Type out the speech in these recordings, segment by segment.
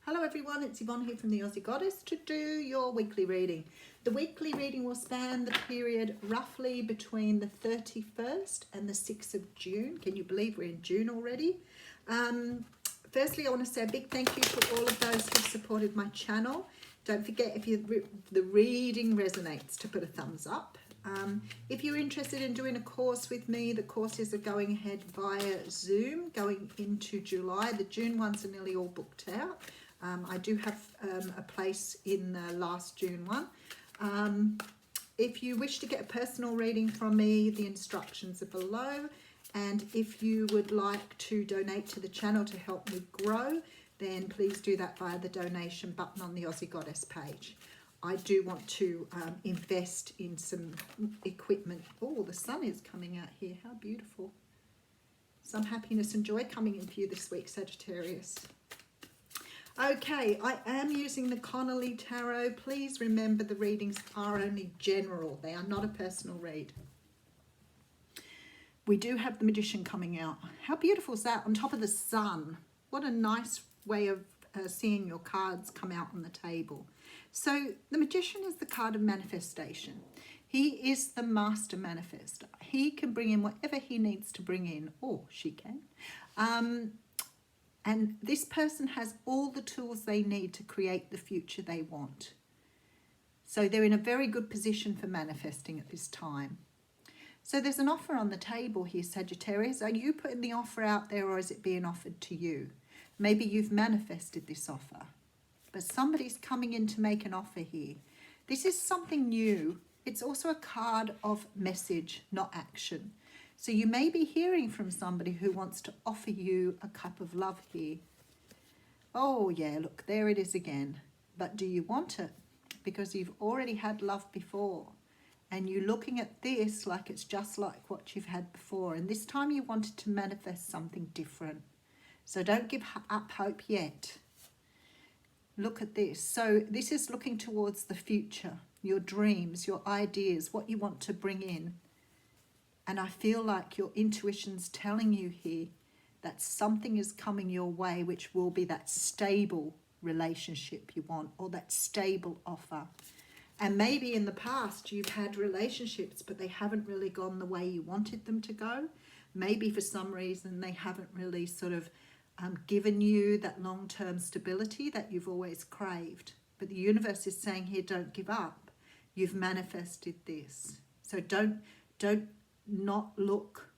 Hello everyone, it's Yvonne here from the Aussie Goddess to do your weekly reading. The weekly reading will span the period roughly between the 31st and the 6th of June. Can you believe we're in June already? Firstly, I want to say a big thank you to all of those who've supported my channel. Don't forget, if the reading resonates, to put a thumbs up. If you're interested in doing a course with me, the courses are going ahead via Zoom going into July. The June ones are nearly all booked out. I do have a place in the last June one. If you wish to get a personal reading from me, the instructions are below. And if you would like to donate to the channel to help me grow, then please do that via the donation button on the Aussie Goddess page. I do want to invest in some equipment. Oh, the sun is coming out here. How beautiful. Some happiness and joy coming in for you this week, Sagittarius. Okay, I am using the Connolly Tarot. Please remember the readings are only general. They are not a personal read. We do have the Magician coming out. How beautiful is that? On top of the sun. What a nice way of seeing your cards come out on the table. So the Magician is the card of manifestation. He is the master manifester. He can bring in whatever he needs to bring in, or she can. And this person has all the tools they need to create the future they want. So they're in a very good position for manifesting at this time. So there's an offer on the table here, Sagittarius. Are you putting the offer out there, or is it being offered to you? Maybe you've manifested this offer, but somebody's coming in to make an offer here. This is something new. It's also a card of message, not action. So you may be hearing from somebody who wants to offer you a cup of love here. Oh yeah, look, there it is again. But do you want it? Because you've already had love before. And you're looking at this like it's just like what you've had before. And this time you wanted to manifest something different. So don't give up hope yet. Look at this. So this is looking towards the future, your dreams, your ideas, what you want to bring in. And I feel like your intuition's telling you here that something is coming your way, which will be that stable relationship you want, or that stable offer. And maybe in the past you've had relationships, but they haven't really gone the way you wanted them to go. Maybe for some reason they haven't really sort of given you that long-term stability that you've always craved. But the universe is saying here, don't give up. You've manifested this. So don't not look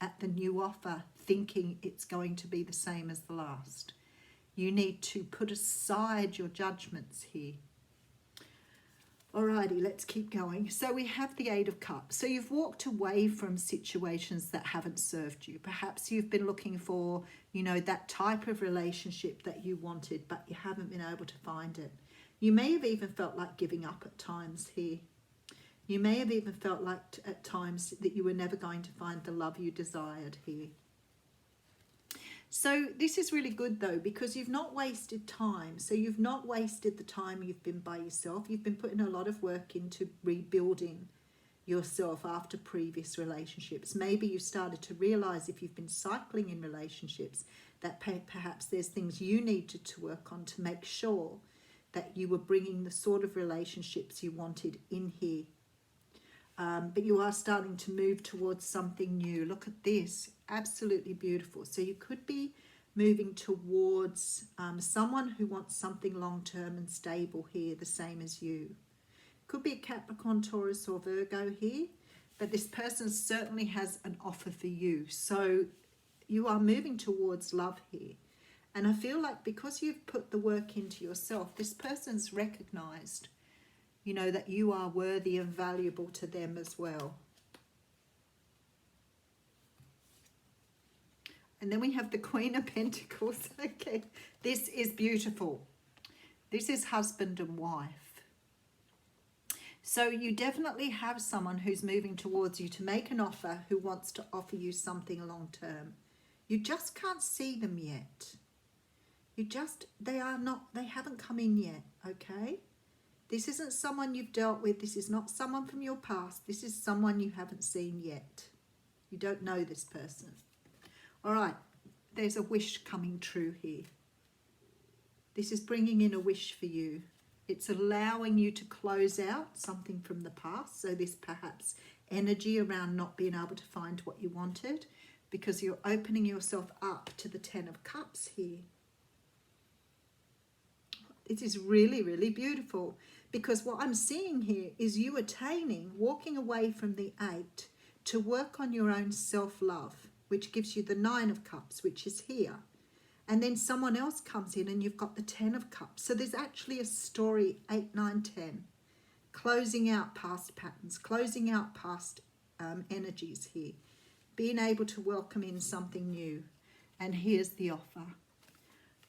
at the new offer thinking it's going to be the same as the last. You need to put aside your judgments here. Alrighty, let's keep going. So we have the Eight of Cups. So you've walked away from situations that haven't served you. Perhaps you've been looking for, that type of relationship that you wanted, but you haven't been able to find it. You may have even felt like giving up at times here. You may have even felt like at times that you were never going to find the love you desired here. So this is really good though, because you've not wasted time. So you've not wasted the time you've been by yourself. You've been putting a lot of work into rebuilding yourself after previous relationships. Maybe you started to realize, if you've been cycling in relationships, that perhaps there's things you needed to work on to make sure that you were bringing the sort of relationships you wanted in here. But you are starting to move towards something new. Look at this, absolutely beautiful. So you could be moving towards someone who wants something long-term and stable here, the same as you. Could be a Capricorn, Taurus or Virgo here, but this person certainly has an offer for you. So you are moving towards love here. And I feel like because you've put the work into yourself, this person's recognized that you are worthy and valuable to them as well. And then we have the Queen of Pentacles. Okay, this is beautiful. This is husband and wife. So you definitely have someone who's moving towards you to make an offer, who wants to offer you something long term. You just can't see them yet. They haven't come in yet, okay? This isn't someone you've dealt with. This is not someone from your past. This is someone you haven't seen yet. You don't know this person. All right, there's a wish coming true here. This is bringing in a wish for you. It's allowing you to close out something from the past. So this perhaps energy around not being able to find what you wanted, because you're opening yourself up to the 10 of Cups here. It is really, really beautiful, because what I'm seeing here is you attaining, walking away from the 8 to work on your own self-love, which gives you the 9 of Cups, which is here. And then someone else comes in and you've got the 10 of Cups. So there's actually a story, 8, 9, 10, closing out past patterns, closing out past energies here, being able to welcome in something new. And here's the offer.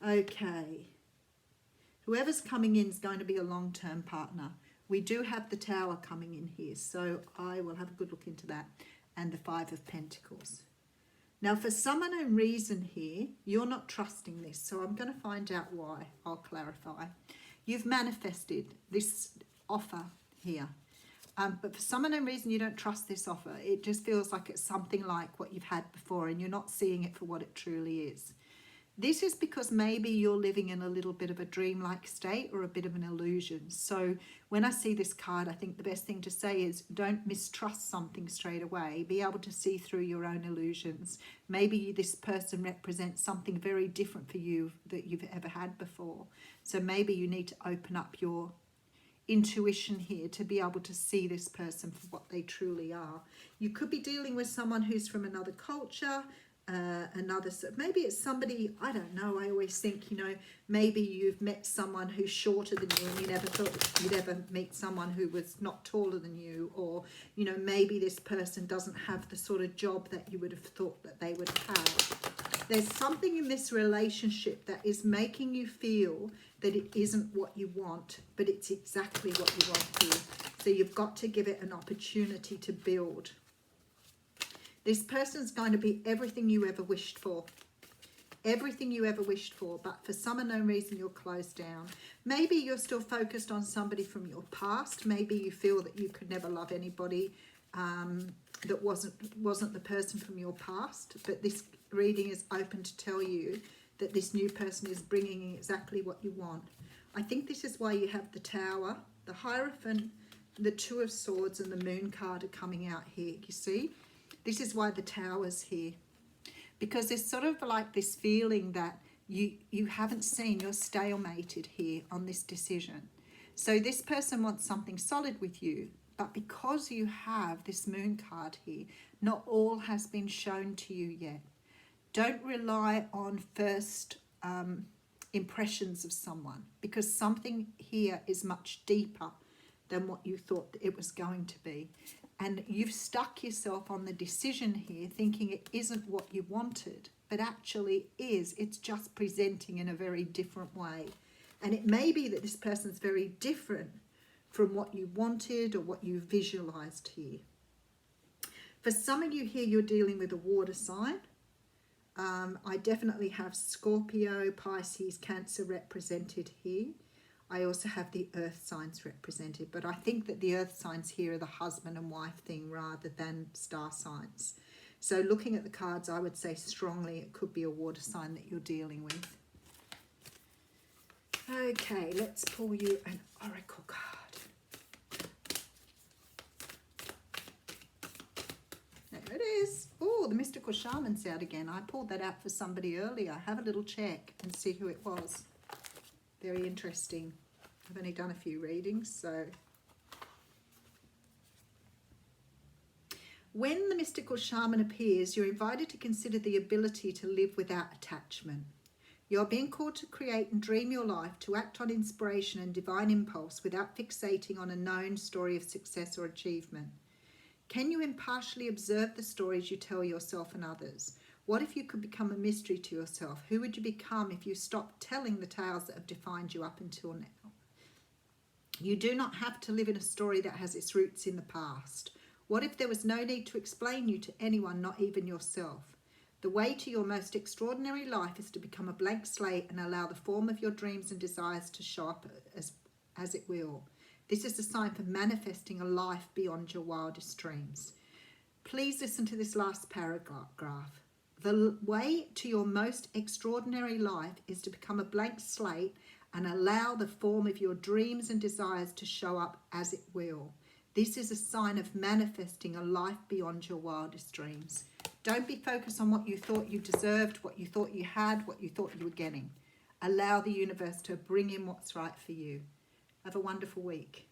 Okay. Whoever's coming in is going to be a long-term partner. We do have the Tower coming in here, so I will have a good look into that. And the 5 of Pentacles. Now, for some unknown reason here, you're not trusting this, so I'm going to find out why. I'll clarify. You've manifested this offer here, but for some unknown reason, you don't trust this offer. It just feels like it's something like what you've had before, and you're not seeing it for what it truly is. This is because maybe you're living in a little bit of a dreamlike state or a bit of an illusion. So when I see this card, I think the best thing to say is don't mistrust something straight away. Be able to see through your own illusions. Maybe this person represents something very different for you that you've ever had before. So maybe you need to open up your intuition here to be able to see this person for what they truly are. You could be dealing with someone who's from another culture, maybe it's somebody, I don't know, I always think, you know, maybe you've met someone who's shorter than you and you never thought you'd ever meet someone who was not taller than you, or, you know, maybe this person doesn't have the sort of job that you would have thought that they would have. There's something in this relationship that is making you feel that it isn't what you want, but it's exactly what you want here. So you've got to give it an opportunity to build. This person's going to be everything you ever wished for. Everything you ever wished for, but for some unknown reason you're closed down. Maybe you're still focused on somebody from your past. Maybe you feel that you could never love anybody that wasn't the person from your past. But this reading is open to tell you that this new person is bringing exactly what you want. I think this is why you have the Tower, the Hierophant, the 2 of Swords, and the Moon card are coming out here. You see? This is why the Tower's here, because there's sort of like this feeling that you haven't seen, you're stalemated here on this decision. So this person wants something solid with you, but because you have this Moon card here, not all has been shown to you yet. Don't rely on first impressions of someone, because something here is much deeper than what you thought it was going to be. And you've stuck yourself on the decision here thinking it isn't what you wanted, but actually is. It's just presenting in a very different way. And it may be that this person's very different from what you wanted or what you visualized here. For some of you here, you're dealing with a water sign. I definitely have Scorpio, Pisces, Cancer represented here. I also have the earth signs represented, but I think that the earth signs here are the husband and wife thing rather than star signs. So looking at the cards, I would say strongly it could be a water sign that you're dealing with. Okay, let's pull you an oracle card. There it is. Oh, the mystical shaman's out again. I pulled that out for somebody earlier. Have a little check and see who it was. Very interesting. I've only done a few readings, so. When the mystical shaman appears, you're invited to consider the ability to live without attachment. You're being called to create and dream your life, to act on inspiration and divine impulse without fixating on a known story of success or achievement. Can you impartially observe the stories you tell yourself and others? What if you could become a mystery to yourself? Who would you become if you stopped telling the tales that have defined you up until now? You do not have to live in a story that has its roots in the past. What if there was no need to explain you to anyone, not even yourself? The way to your most extraordinary life is to become a blank slate and allow the form of your dreams and desires to show up as it will. This is a sign for manifesting a life beyond your wildest dreams. Please listen to this last paragraph. The way to your most extraordinary life is to become a blank slate and allow the form of your dreams and desires to show up as it will. This is a sign of manifesting a life beyond your wildest dreams. Don't be focused on what you thought you deserved, what you thought you had, what you thought you were getting. Allow the universe to bring in what's right for you. Have a wonderful week.